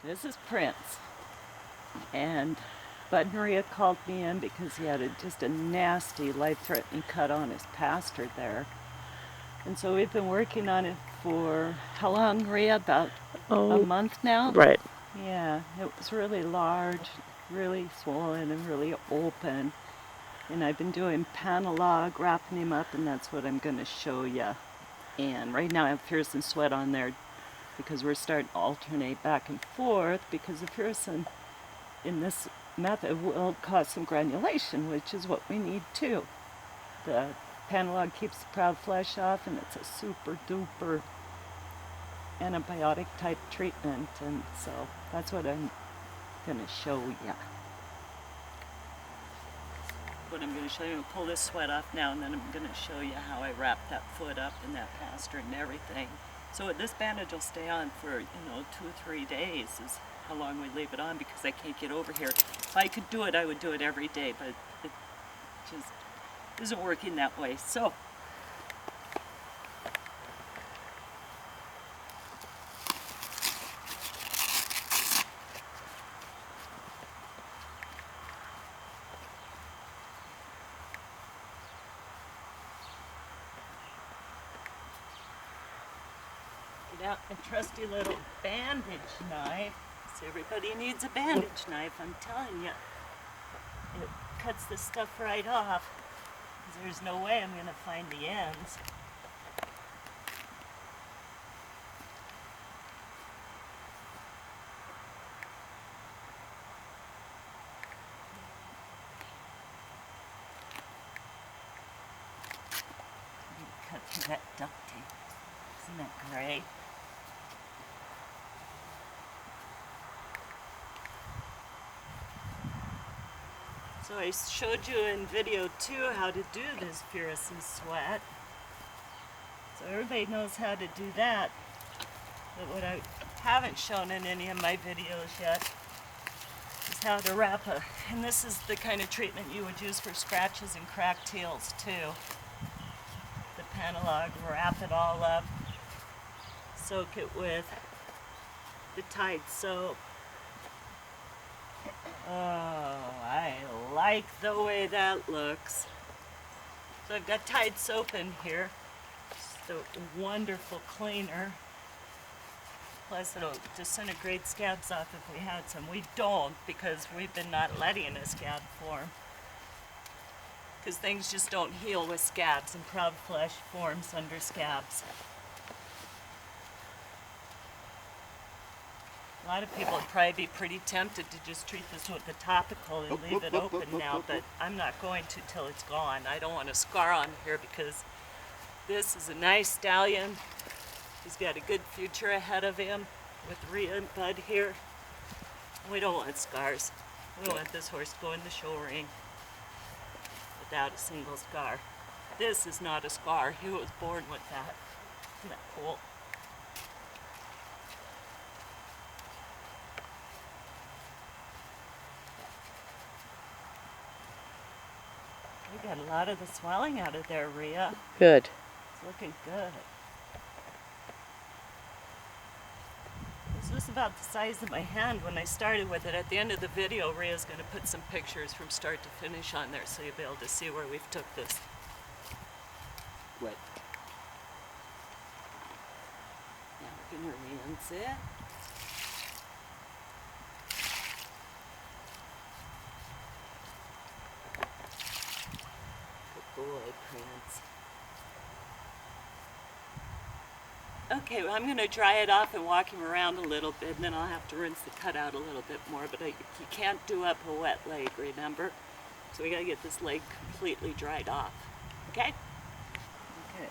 This is Prince. And Bud and Maria called me in because he had just a nasty, life-threatening cut on his pastern there. And so we've been working on it for how long, Maria? About a month now? Right. Yeah, it was really large, really swollen, and really open. And I've been doing panelog, wrapping him up, and that's what I'm going to show you. And right now I have Fierce and Sweat on there because we're starting to alternate back and forth because the Fierce in this method will cause some granulation, which is what we need too. The panelog keeps the proud flesh off, and it's a super duper antibiotic type treatment, and so that's what I'm going to show you. What I'm going to show you, I'm going to pull this sweat off now, and then I'm going to show you how I wrap that foot up and that pastern and everything. So this bandage will stay on for, 2 or 3 days is how long we leave it on, because I can't get over here. If I could do it, I would do it every day, but it just isn't working that way. So get out my trusty little bandage knife. So everybody needs a bandage knife, I'm telling you. It cuts this stuff right off, because there's no way I'm going to find the ends. Cut through that duct tape. Isn't that great? So I showed you in video 2 how to do this Fierce and Sweat. So everybody knows how to do that. But what I haven't shown in any of my videos yet is how to wrap and this is the kind of treatment you would use for scratches and cracked heels too. The panelog, wrap it all up, soak it with the Tide soap. Oh, I like the way that looks. So I've got Tide soap in here. Just a wonderful cleaner. Plus it'll disintegrate scabs off if we had some. We don't, because we've been not letting a scab form. Because things just don't heal with scabs, and proud flesh forms under scabs. A lot of people would probably be pretty tempted to just treat this with the topical and leave it open now, but I'm not going to till it's gone. I don't want a scar on here because this is a nice stallion. He's got a good future ahead of him with Rhea and Bud here. We don't want scars. We don't want this horse to go in the show ring without a single scar. This is not a scar. He was born with that. Isn't that cool? We got a lot of the swelling out of there, Rhea. Good. It's looking good. This is about the size of my hand when I started with it. At the end of the video, Rhea's going to put some pictures from start to finish on there so you'll be able to see where we've took this. What? Now we're going to rinse it. Good boy, Prince. Okay, well, I'm going to dry it off and walk him around a little bit, and then I'll have to rinse the cut out a little bit more, but you can't do up a wet leg, remember? So we got to get this leg completely dried off, okay? Okay.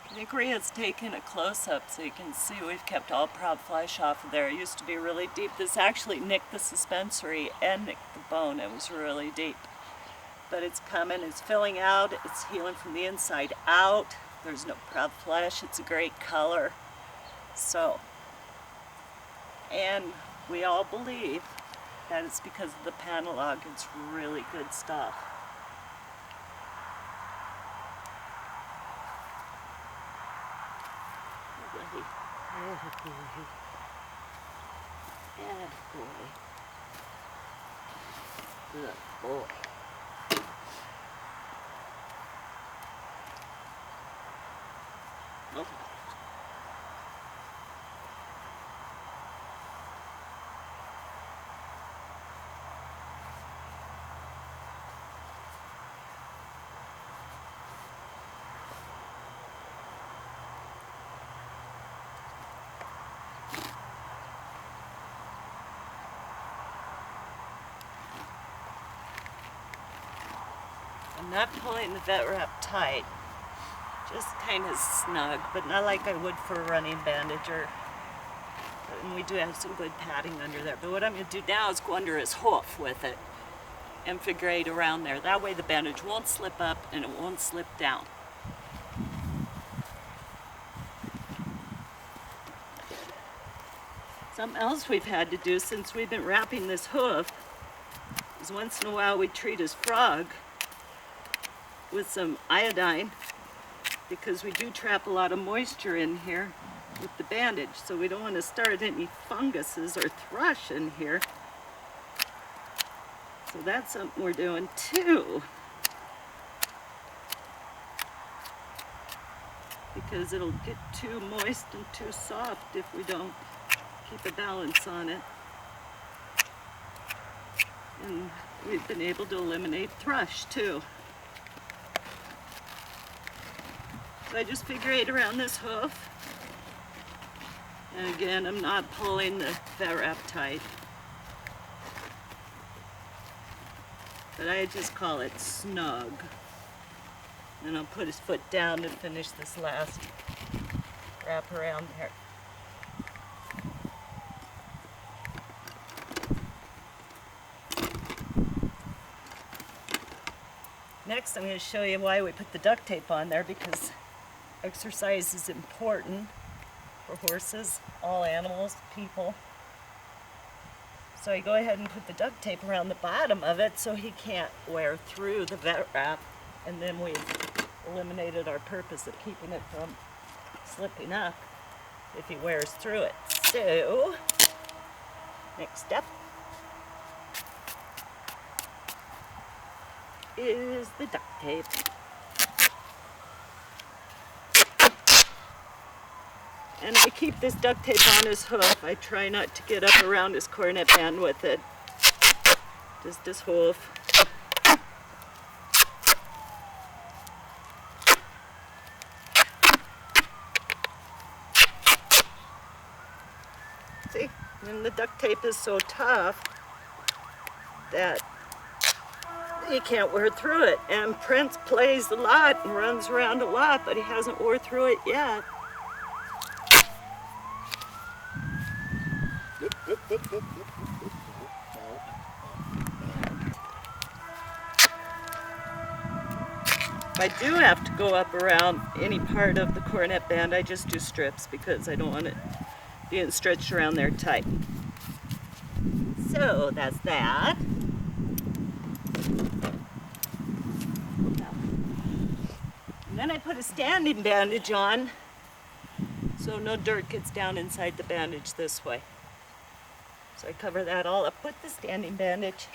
I think Rhea's taken a close-up so you can see we've kept all proud flesh off of there. It used to be really deep. This actually nicked the suspensory and nicked the bone. It was really deep. But it's coming, it's filling out, it's healing from the inside out. There's no proud flesh, it's a great color. So, and we all believe that it's because of the panelog. It's really good stuff. Bad boy. Good boy. Oh. I'm not pulling the vet wrap tight, just kind of snug, but not like I would for a running bandage, and we do have some good padding under there. But what I'm going to do now is go under his hoof with it and figure eight around there. That way the bandage won't slip up and it won't slip down. Something else we've had to do since we've been wrapping this hoof is once in a while we treat his frog with some iodine, because we do trap a lot of moisture in here with the bandage, so we don't want to start any funguses or thrush in here. So that's something we're doing too, because it'll get too moist and too soft if we don't keep a balance on it. And we've been able to eliminate thrush too. So I just figure eight around this hoof. And again, I'm not pulling the vet wrap tight, but I just call it snug. And I'll put his foot down and finish this last wrap around there. Next, I'm going to show you why we put the duct tape on there, because exercise is important for horses, all animals, people. So I go ahead and put the duct tape around the bottom of it so he can't wear through the vet wrap, and then we've eliminated our purpose of keeping it from slipping up if he wears through it. So, next step is the duct tape. And I keep this duct tape on his hoof. I try not to get up around his cornet band with it. Just his hoof. See? And the duct tape is so tough that he can't wear through it. And Prince plays a lot and runs around a lot, but he hasn't wore through it yet. If I do have to go up around any part of the cornet band, I just do strips because I don't want it being stretched around there tight. So that's that. And then I put a standing bandage on so no dirt gets down inside the bandage this way. So I cover that all up with the standing bandage.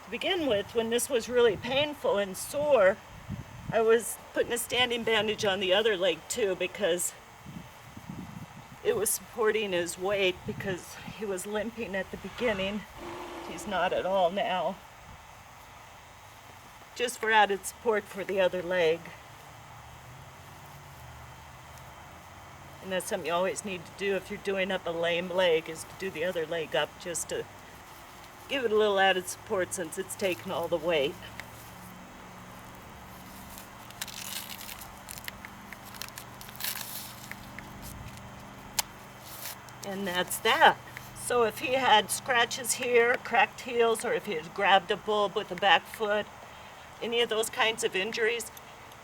To begin with, when this was really painful and sore, I was putting a standing bandage on the other leg too, because it was supporting his weight, because he was limping at the beginning. He's not at all now. Just for added support for the other leg. And that's something you always need to do if you're doing up a lame leg, is to do the other leg up just to give it a little added support since it's taken all the weight. And that's that. So if he had scratches here, cracked heels, or if he had grabbed a bulb with a back foot, any of those kinds of injuries,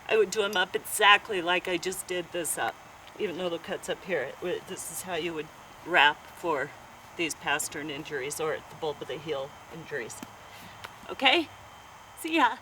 I would do him up exactly like I just did this up. Even though the cut's up here, this is how you would wrap for these pastern injuries or the bulb of the heel injuries. Okay? See ya.